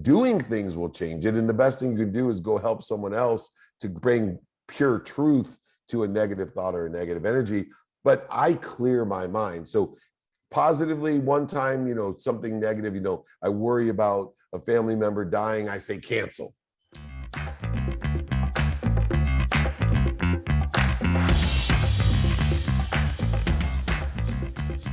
doing things will change it. And the best thing you can do is go help someone else to bring pure truth to a negative thought or a negative energy. But I clear my mind. So positively, one time, something negative, I worry about a family member dying, I say cancel.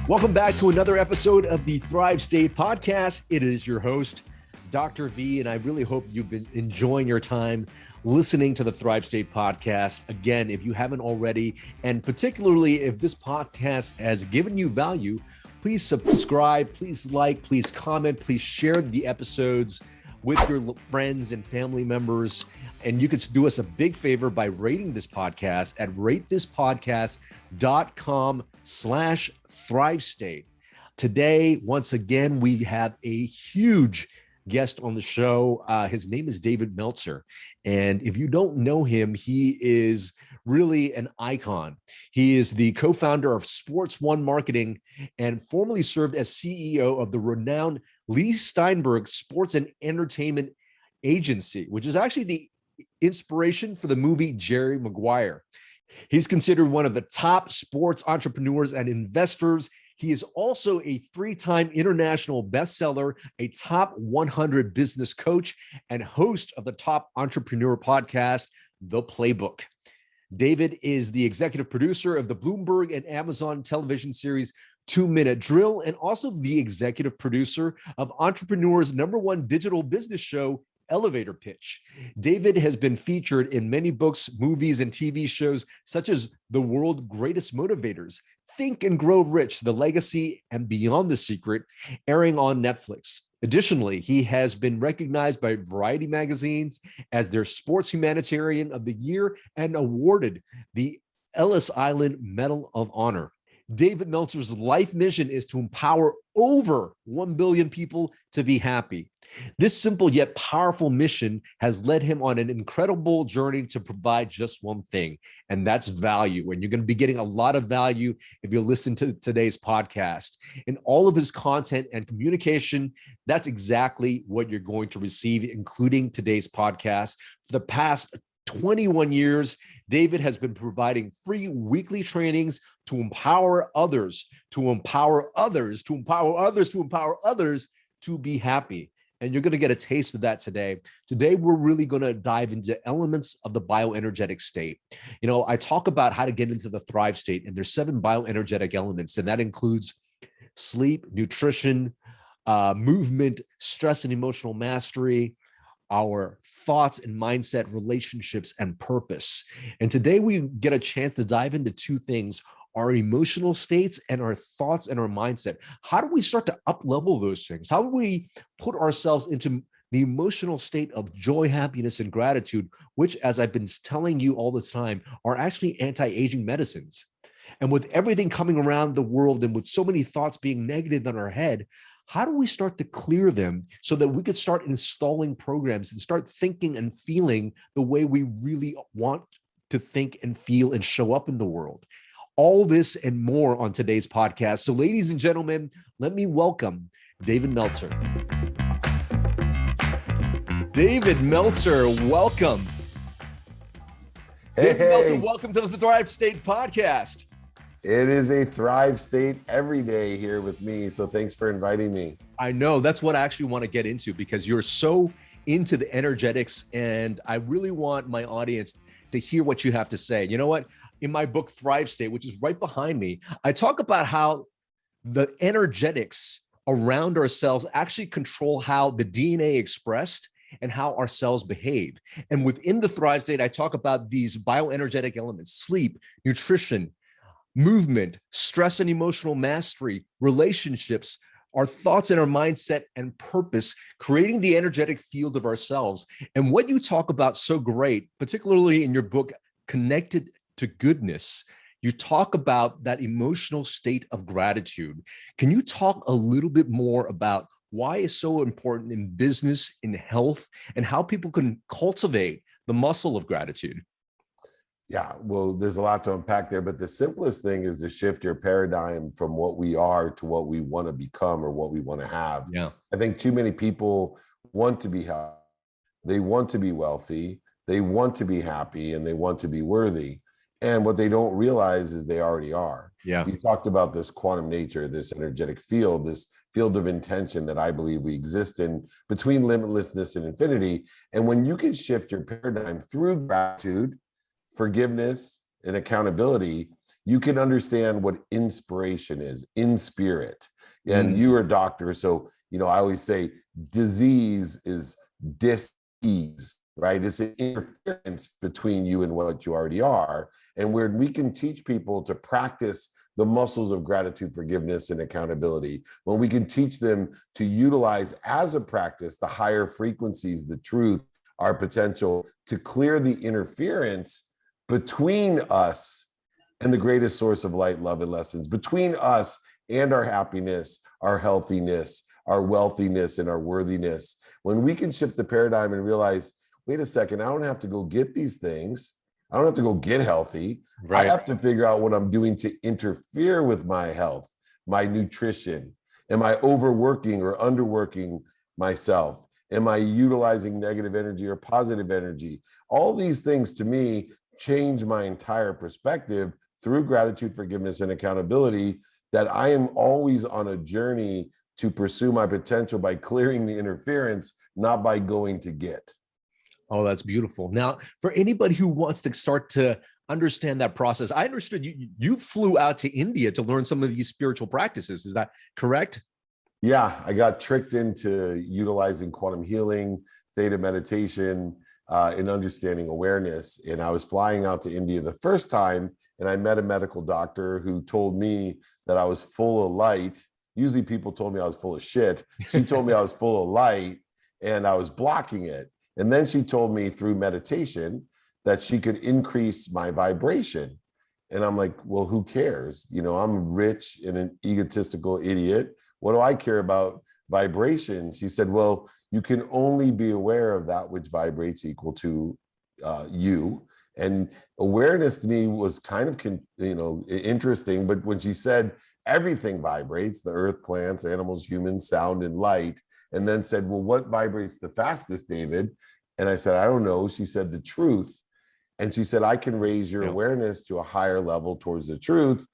Welcome back to another episode of the Thrive State podcast. It is your host, Dr. V, and I really hope you've been enjoying your time listening to the Thrive State podcast. Again, if you haven't already, and particularly if this podcast has given you value, please subscribe, please like, please comment, please share the episodes with your friends and family members. And you could do us a big favor by rating this podcast at ratethispodcast.com/ThriveState. Today, once again, we have a huge guest on the show. His name is David Meltzer. And if you don't know him, he is really an icon. He is the co-founder of Sports One Marketing and formerly served as CEO of the renowned Lee Steinberg Sports and Entertainment Agency, which is actually the inspiration for the movie Jerry Maguire. He's considered one of the top sports entrepreneurs and investors. He is also a three-time international bestseller, a top 100 business coach, and host of the top entrepreneur podcast, The Playbook. David is the executive producer of the Bloomberg and Amazon television series 2-Minute Drill, and also the executive producer of Entrepreneur's #1 digital business show, Elevator Pitch. David has been featured in many books, movies, and TV shows such as The World's Greatest Motivators, Think and Grow Rich, The Legacy, and Beyond the Secret, airing on Netflix. Additionally, he has been recognized by Variety magazines as their Sports Humanitarian of the Year and awarded the Ellis Island Medal of Honor. David Meltzer's life mission is to empower over 1 billion people to be happy. This simple yet powerful mission has led him on an incredible journey to provide just one thing, and that's value. And you're going to be getting a lot of value if you listen to today's podcast. In all of his content and communication, that's exactly what you're going to receive, including today's podcast. For the past 21 years, David has been providing free weekly trainings to empower others, to empower others, to empower others, to empower others to be happy. And you're going to get a taste of that today. Today, we're really going to dive into elements of the bioenergetic state. I talk about how to get into the Thrive state, and there's 7 bioenergetic elements, and that includes sleep, nutrition, movement, stress and emotional mastery, our thoughts and mindset, relationships, and purpose. And today we get a chance to dive into 2 things: our emotional states and our thoughts and our mindset. How do we start to up-level those things? How do we put ourselves into the emotional state of joy, happiness, and gratitude, which, as I've been telling you all the time, are actually anti-aging medicines. And with everything coming around the world and with so many thoughts being negative in our head, how do we start to clear them so that we could start installing programs and start thinking and feeling the way we really want to think and feel and show up in the world? All this and more on today's podcast. So ladies and gentlemen, let me welcome David Meltzer. David Meltzer, welcome. Hey, David Meltzer, welcome to the Thrive State podcast. It is a Thrive State every day here with me. So thanks for inviting me. I know that's what I actually want to get into, because you're so into the energetics, and I really want my audience to hear what you have to say. You know what? In my book, Thrive State, which is right behind me, I talk about how the energetics around ourselves actually control how the DNA expressed and how our cells behave. And within the Thrive State, I talk about these bioenergetic elements: sleep, nutrition, movement, stress and emotional mastery, relationships, our thoughts and our mindset and purpose, creating the energetic field of ourselves. And what you talk about so great, particularly in your book, Connected to Goodness, you talk about that emotional state of gratitude. Can you talk a little bit more about why it's so important in business, in health, and how people can cultivate the muscle of gratitude? Yeah, well, there's a lot to unpack there, but the simplest thing is to shift your paradigm from what we are to what we want to become or what we want to have. Yeah. I think too many people want to be healthy, they want to be wealthy, they want to be happy, and they want to be worthy. And what they don't realize is they already are. Yeah. You talked about this quantum nature, this energetic field, this field of intention that I believe we exist in between limitlessness and infinity. And when you can shift your paradigm through gratitude, forgiveness, and accountability, you can understand what inspiration is in spirit. And you're a doctor, so I always say disease is dis-ease, right? It's an interference between you and what you already are. And where we can teach people to practice the muscles of gratitude, forgiveness, and accountability, when we can teach them to utilize as a practice the higher frequencies, the truth, our potential, to clear the interference between us and the greatest source of light, love, and lessons, between us and our happiness, our healthiness, our wealthiness, and our worthiness. When we can shift the paradigm and realize, wait a second, I don't have to go get these things. I don't have to go get healthy. Right. I have to figure out what I'm doing to interfere with my health, my nutrition. Am I overworking or underworking myself? Am I utilizing negative energy or positive energy? All these things to me change my entire perspective through gratitude, forgiveness, and accountability, that I am always on a journey to pursue my potential by clearing the interference, not by going to get. Oh, that's beautiful. Now, for anybody who wants to start to understand that process, I understood you flew out to India to learn some of these spiritual practices. Is that correct? Yeah, I got tricked into utilizing quantum healing, theta meditation, and understanding awareness. And I was flying out to India the first time, and I met a medical doctor who told me that I was full of light. Usually people told me I was full of shit. She told me I was full of light and I was blocking it. And then she told me through meditation that she could increase my vibration. And I'm like, well, who cares? I'm rich and an egotistical idiot. What do I care about vibration? She said, well, you can only be aware of that which vibrates equal to you. And awareness to me was kind of, interesting. But when she said everything vibrates, the earth, plants, animals, humans, sound, and light, and then said, well, what vibrates the fastest, David? And I said, I don't know. She said, the truth. And she said, I can raise your awareness to a higher level towards the truth.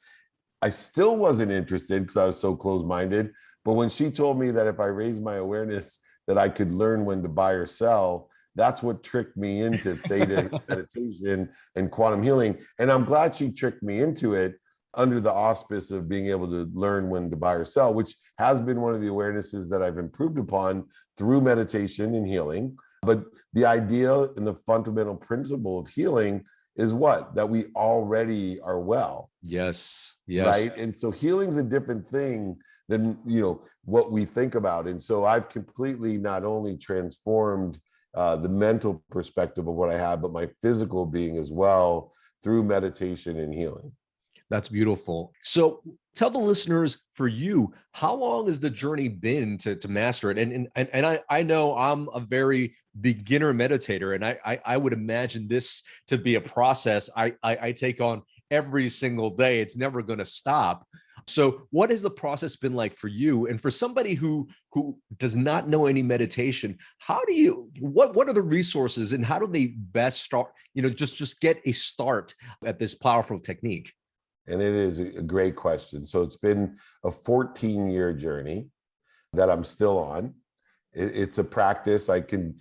I still wasn't interested because I was so closed-minded. But when she told me that if I raised my awareness, that I could learn when to buy or sell, that's what tricked me into theta meditation and quantum healing. And I'm glad she tricked me into it under the auspice of being able to learn when to buy or sell, which has been one of the awarenesses that I've improved upon through meditation and healing. But the idea and the fundamental principle of healing is what? That we already are well. Yes. Right. And so healing's a different thing than, what we think about. And so I've completely not only transformed the mental perspective of what I have, but my physical being as well through meditation and healing. That's beautiful. So tell the listeners, for you, how long has the journey been to master it? And I know I'm a very beginner meditator, and I would imagine this to be a process I take on every single day. It's never going to stop. So what has the process been like for you? And for somebody who does not know any meditation, what are the resources and how do they best start, just get a start at this powerful technique? And it is a great question. So it's been a 14-year journey that I'm still on. It's a practice. I can,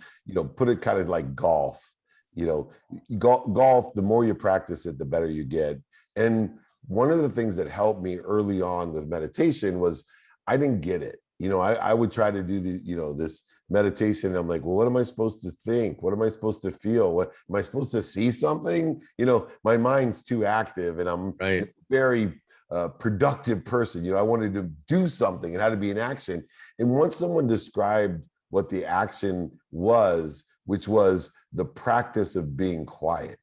put it kind of like golf. Golf, the more you practice it, the better you get. And one of the things that helped me early on with meditation was I didn't get it. I would try to do this meditation. And I'm like, well, what am I supposed to think? What am I supposed to feel? What am I supposed to see something? My mind's too active and I'm a very productive person. I wanted to do something and had to be in action. And once someone described what the action was, which was the practice of being quiet,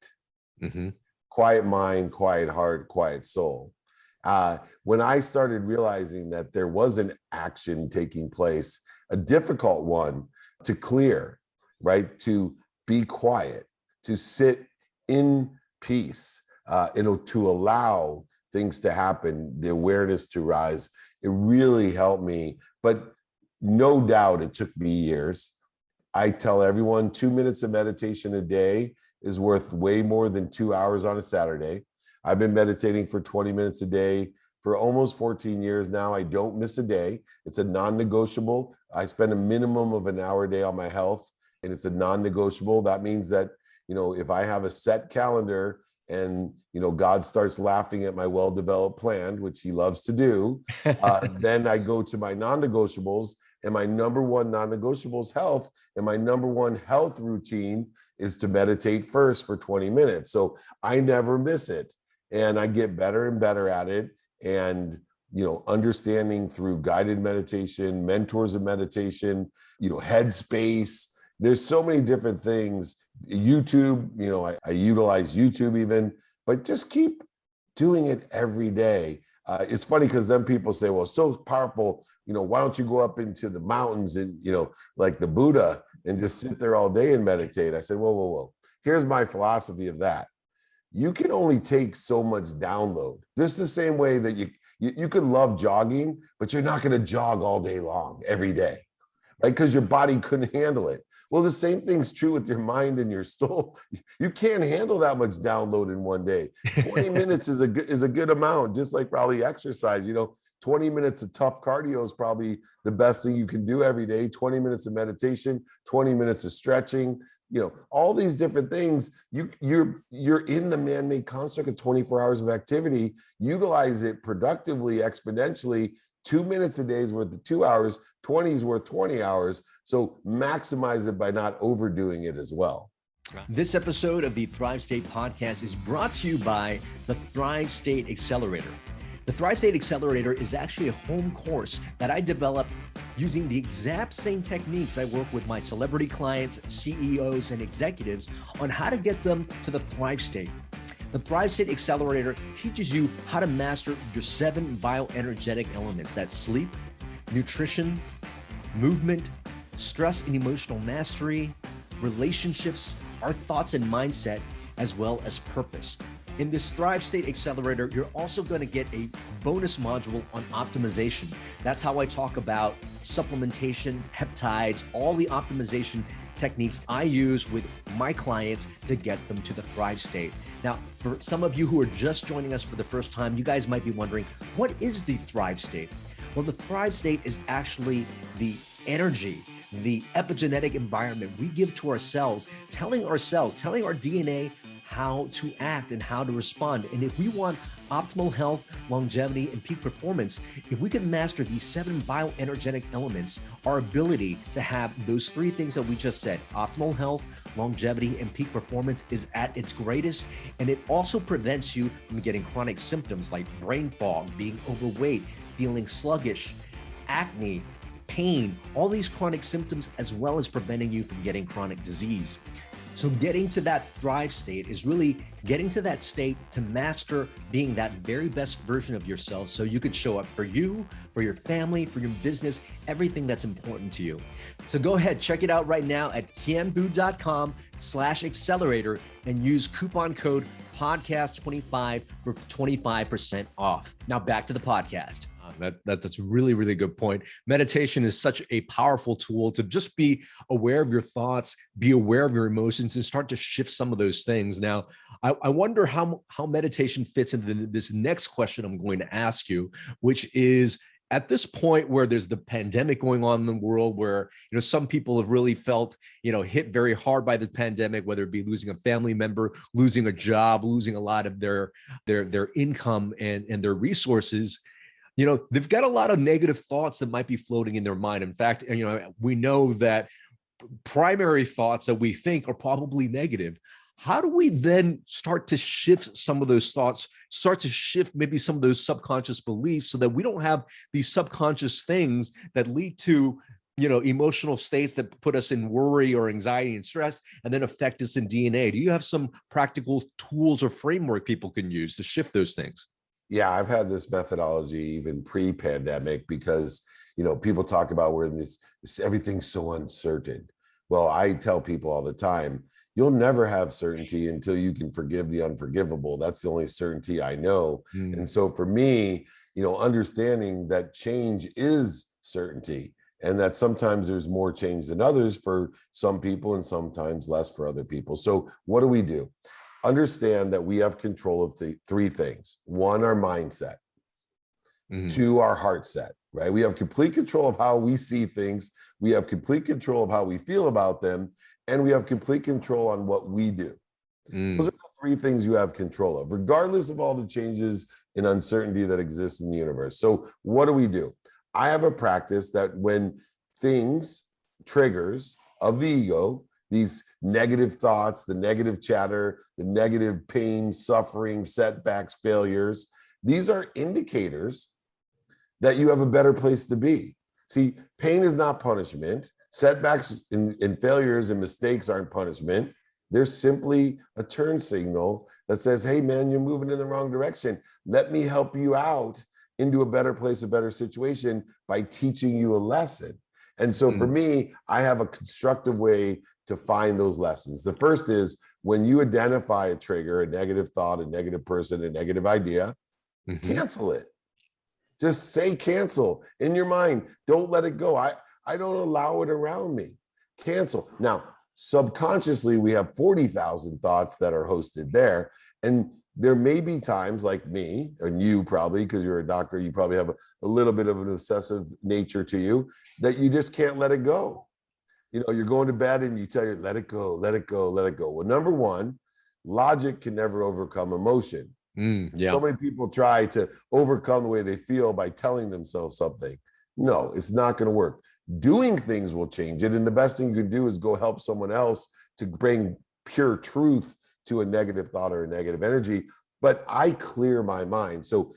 quiet mind, quiet heart, quiet soul. When I started realizing that there was an action taking place, a difficult one to clear, right? To be quiet, to sit in peace, to allow things to happen, the awareness to rise, it really helped me. But no doubt it took me years. I tell everyone 2 minutes of meditation a day is worth way more than 2 hours on a Saturday. I've been meditating for 20 minutes a day for almost 14 years now. I don't miss a day. It's a non-negotiable. I spend a minimum of an hour a day on my health, and it's a non-negotiable. That means that, if I have a set calendar and, God starts laughing at my well-developed plan, which he loves to do, then I go to my non-negotiables, and my number one non-negotiable is health. And my number one health routine is to meditate first for 20 minutes. So I never miss it. And I get better and better at it. And, understanding through guided meditation, mentors of meditation, headspace, there's so many different things. YouTube, I utilize YouTube even, but just keep doing it every day. It's funny because then people say, well, it's so powerful. Why don't you go up into the mountains and, like the Buddha, and just sit there all day and meditate? I said, whoa. Here's my philosophy of that. You can only take so much download. This is the same way that you could love jogging, but you're not going to jog all day long every day, right? Because your body couldn't handle it. Well, the same thing's true with your mind and your soul. You can't handle that much download in one day. 20 minutes is a good amount, just like probably exercise. 20 minutes of tough cardio is probably the best thing you can do every day. 20 minutes of meditation, 20 minutes of stretching, all these different things. You're in the man-made construct of 24 hours of activity. Utilize it productively, exponentially. 2 minutes a day is worth 2 hours. 20 is worth 20 hours. So maximize it by not overdoing it as well. This episode of the Thrive State podcast is brought to you by the Thrive State Accelerator. The Thrive State Accelerator is actually a home course that I developed using the exact same techniques I work with my celebrity clients, CEOs, and executives on how to get them to the Thrive State. The Thrive State Accelerator teaches you how to master your 7 bioenergetic elements. That's sleep, nutrition, movement, stress and emotional mastery, relationships, our thoughts and mindset, as well as purpose. In this Thrive State Accelerator, you're also going to get a bonus module on optimization. That's how I talk about supplementation, peptides, all the optimization techniques I use with my clients to get them to the Thrive State. Now, for some of you who are just joining us for the first time, you guys might be wondering, what is the Thrive State? Well, the Thrive State is actually the energy, the epigenetic environment we give to ourselves, telling our DNA how to act and how to respond. And if we want optimal health, longevity, and peak performance, if we can master these 7 bioenergetic elements, our ability to have those 3 things that we just said, optimal health, longevity, and peak performance, is at its greatest. And it also prevents you from getting chronic symptoms like brain fog, being overweight, feeling sluggish, acne, pain, all these chronic symptoms, as well as preventing you from getting chronic disease. So getting to that Thrive State is really getting to that state to master being that very best version of yourself so you could show up for you, for your family, for your business, everything that's important to you. So go ahead, check it out right now at kienvu.com/accelerator and use coupon code podcast25 for 25% off. Now back to the podcast. That's a really, really good point. Meditation is such a powerful tool to just be aware of your thoughts, be aware of your emotions, and start to shift some of those things. Now, I wonder how meditation fits into this next question I'm going to ask you, which is, at this point where there's the pandemic going on in the world, where some people have really felt hit very hard by the pandemic, whether it be losing a family member, losing a job, losing a lot of their income and their resources. They've got a lot of negative thoughts that might be floating in their mind. In fact, we know that primary thoughts that we think are probably negative. How do we then start to shift some of those thoughts, start to shift maybe some of those subconscious beliefs so that we don't have these subconscious things that lead to, emotional states that put us in worry or anxiety and stress and then affect us in DNA? Do you have some practical tools or framework people can use to shift those things? Yeah, I've had this methodology even pre-pandemic because, people talk about we're in this everything's so uncertain. Well, I tell people all the time, you'll never have certainty until you can forgive the unforgivable. That's the only certainty I know. And so for me, understanding that change is certainty. and that sometimes there's more change than others for some people and sometimes less for other people. So what do? Understand that we have control of the three things. One, our mindset. Two, our heart set, right? We have complete control of how we see things. We have complete control of how we feel about them. And we have complete control on what we do. Those are the three things you have control of, regardless of all the changes and uncertainty that exists in the universe. So what do? I have a practice that when things, triggers of the ego, these negative thoughts, the negative chatter, the negative pain, suffering, setbacks, failures, these are indicators that you have a better place to be. See, pain is not punishment. Setbacks and failures and mistakes aren't punishment. They're simply a turn signal that says, hey, man, you're moving in the wrong direction. Let me help you out into a better place, a better situation by teaching you a lesson. And so for me, I have a constructive way to find those lessons. The first is when you identify a trigger, a negative thought, a negative person, a negative idea, cancel it. Just say cancel in your mind. Don't let it go. I don't allow it around me. Cancel. Now, subconsciously, we have 40,000 thoughts that are hosted there. And there may be times like me, and you probably, because you're a doctor, you probably have a little bit of an obsessive nature to you, that you just can't let it go. You know, you're going to bed and you tell you, let it go, let it go, let it go. Well, number one, logic can never overcome emotion. So many people try to overcome the way they feel by telling themselves something. No, it's not going to work. Doing things will change it. And the best thing you can do is go help someone else to bring pure truth to a negative thought or a negative energy. But I clear my mind. So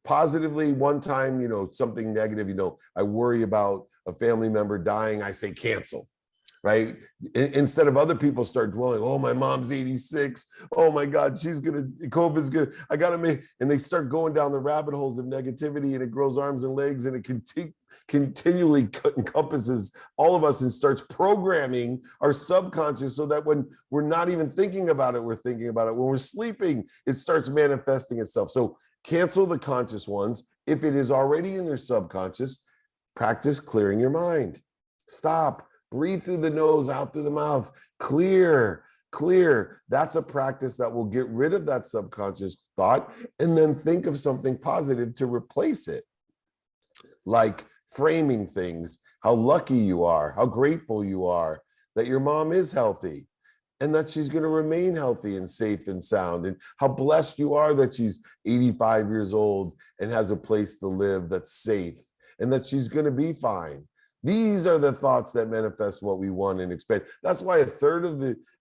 positively, one time, you know, something negative, you know, I worry about a family member dying, I say cancel. Right? Instead of other people start dwelling, oh, my mom's 86. Oh my God, COVID's gonna, I gotta make, and they start going down the rabbit holes of negativity and it grows arms and legs and it continually encompasses all of us and starts programming our subconscious so that when we're not even thinking about it, we're thinking about it. When we're sleeping, it starts manifesting itself. So cancel the conscious ones. If it is already in your subconscious, practice clearing your mind. Stop. Breathe through the nose, out through the mouth. Clear. That's a practice that will get rid of that subconscious thought and then think of something positive to replace it. Like framing things, how lucky you are, how grateful you are that your mom is healthy and that she's going to remain healthy and safe and sound, and how blessed you are that she's 85 years old and has a place to live that's safe and that she's going to be fine. These are the thoughts that manifest what we want and expect. That's why a third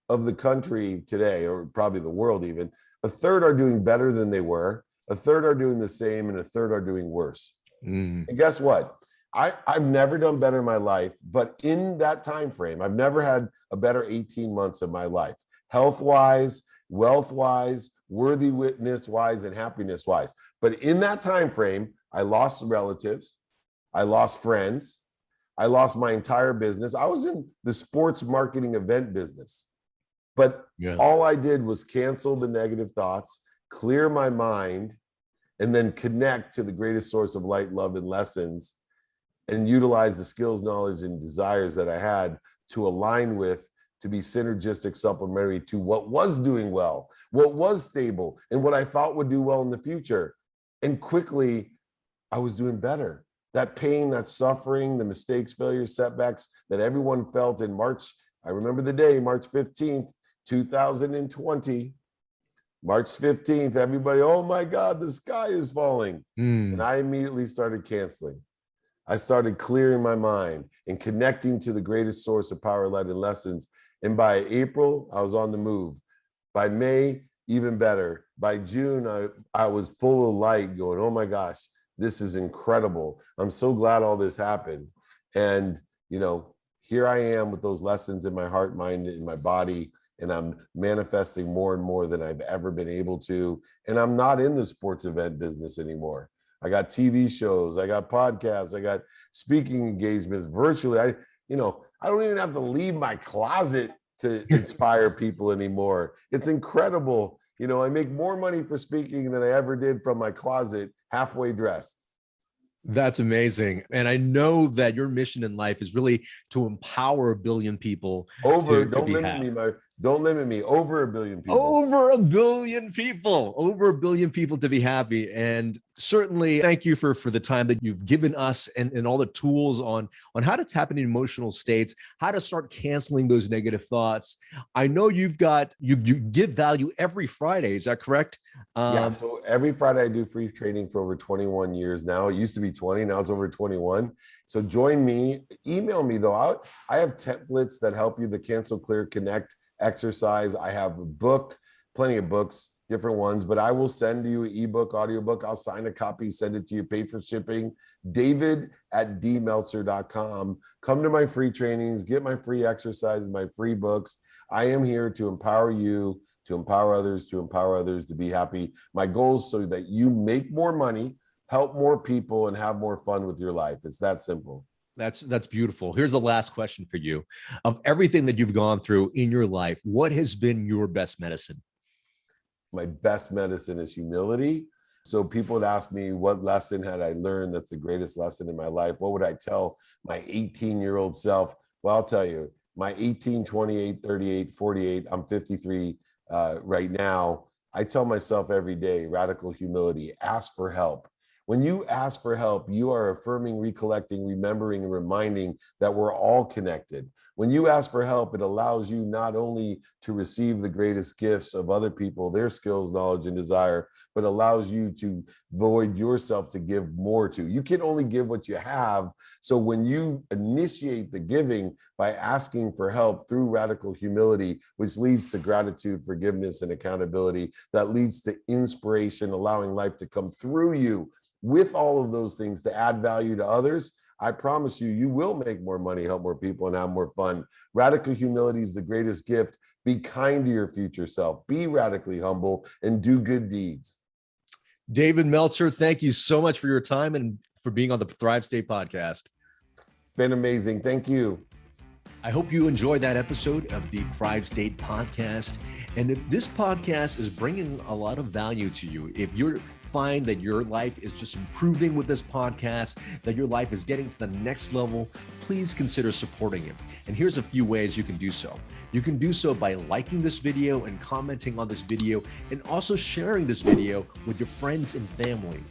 of the country today, or probably the world even, a third are doing better than they were, a third are doing the same, and a third are doing worse. And guess what? I've never done better in my life, but in that time frame, I've never had a better 18 months of my life, health-wise, wealth-wise, worthy witness-wise, and happiness-wise. But in that time frame, I lost relatives, I lost friends, I lost my entire business. I was in the sports marketing event business, but all I did was cancel the negative thoughts, clear my mind, and then connect to the greatest source of light, love, and lessons, and utilize the skills, knowledge, and desires that I had to align with, to be synergistic, supplementary to what was doing well, what was stable, and what I thought would do well in the future. And quickly, I was doing better. That pain, that suffering, the mistakes, failures, setbacks that everyone felt in March, I remember the day, March 15th, 2020, March 15th, everybody, oh my God, the sky is falling. And I immediately started canceling. I started clearing my mind and connecting to the greatest source of power, light, and lessons. And by April, I was on the move. By May, even better. By June, I was full of light going, oh my gosh, this is incredible. I'm so glad all this happened. And, you know, here I am with those lessons in my heart, mind, and my body. And I'm manifesting more and more than I've ever been able to. And I'm not in the sports event business anymore. I got TV shows, I got podcasts, I got speaking engagements virtually. I don't even have to leave my closet to inspire people anymore. It's incredible. I make more money for speaking than I ever did from my closet halfway dressed. That's amazing. And I know that your mission in life is really to empower 1 billion people Over, to don't be limit happy. me, don't limit me. Over 1 billion people. Over 1 billion people, over 1 billion people to be happy. And certainly thank you for the time that you've given us and all the tools on how to tap into emotional states, how to start canceling those negative thoughts. I know you give value every Friday. Is that correct? Yeah, so every Friday I do free training for over 21 years now. It used to be 20, now it's over 21. So join me, email me though. I have templates that help you, the cancel, clear, connect exercise. I have a book, plenty of books, different ones, but I will send you an ebook, audiobook. I'll sign a copy, send it to you, pay for shipping. David@dmeltzer.com. Come to my free trainings, get my free exercises, my free books. I am here to empower you, to empower others, to be happy. My goal is so that you make more money, help more people, and have more fun with your life. It's that simple. That's beautiful. Here's the last question for you. Of everything that you've gone through in your life, what has been your best medicine? My best medicine is humility. So people would ask me, what lesson had I learned that's the greatest lesson in my life? What would I tell my 18-year-old self? Well, I'll tell you, my 18, 28, 38, 48, I'm 53 right now. I tell myself every day, radical humility, ask for help. When you ask for help, you are affirming, recollecting, remembering, and reminding that we're all connected. When you ask for help, it allows you not only to receive the greatest gifts of other people, their skills, knowledge, and desire, but allows you to void yourself to give more to. You can only give what you have. So when you initiate the giving by asking for help through radical humility, which leads to gratitude, forgiveness, and accountability, that leads to inspiration, allowing life to come through you. With all of those things to add value to others, I promise you, you will make more money, help more people, and have more fun. Radical humility is the greatest gift. Be kind to your future self. Be radically humble and do good deeds. David Meltzer, thank you so much for your time and for being on the Thrive State podcast. It's been amazing. Thank you. I hope you enjoyed that episode of the Thrive State podcast. And if this podcast is bringing a lot of value to you, if you're find that your life is just improving with this podcast, that your life is getting to the next level, please consider supporting it. And here's a few ways you can do so. You can do so by liking this video and commenting on this video, and also sharing this video with your friends and family.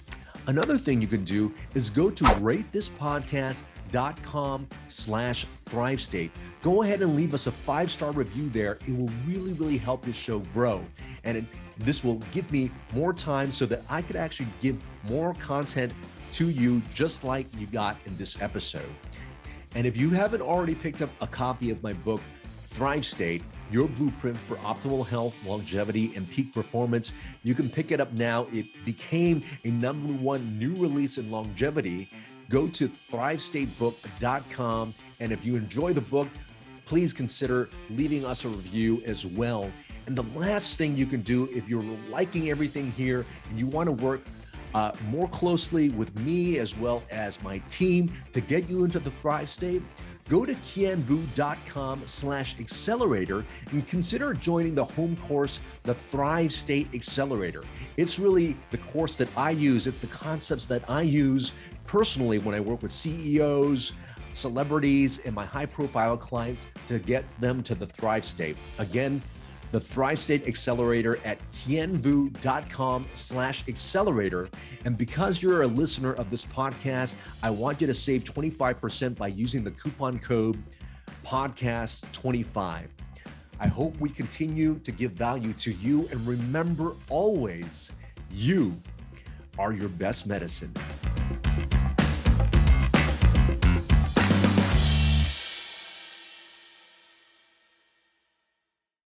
Another thing you can do is go to ratethispodcast.com/ThriveState. Go ahead and leave us a 5-star review there. It will really, really help this show grow. And this will give me more time so that I could actually give more content to you, just like you got in this episode. And if you haven't already picked up a copy of my book, Thrive State, Your Blueprint for Optimal Health, Longevity, and Peak Performance, you can pick it up now. It became a #1 new release in longevity. Go to thrivestatebook.com. And if you enjoy the book, please consider leaving us a review as well. And the last thing you can do, if you're liking everything here and you want to work more closely with me as well as my team to get you into the Thrive State, go to kienvu.com/accelerator and consider joining the home course, the Thrive State Accelerator. It's really the course that I use. It's the concepts that I use personally when I work with CEOs, celebrities, and my high-profile clients to get them to the Thrive State. Again, the Thrive State Accelerator at kienvu.com/accelerator. And because you're a listener of this podcast, I want you to save 25% by using the coupon code podcast25. I hope we continue to give value to you. And remember always, you are your best medicine.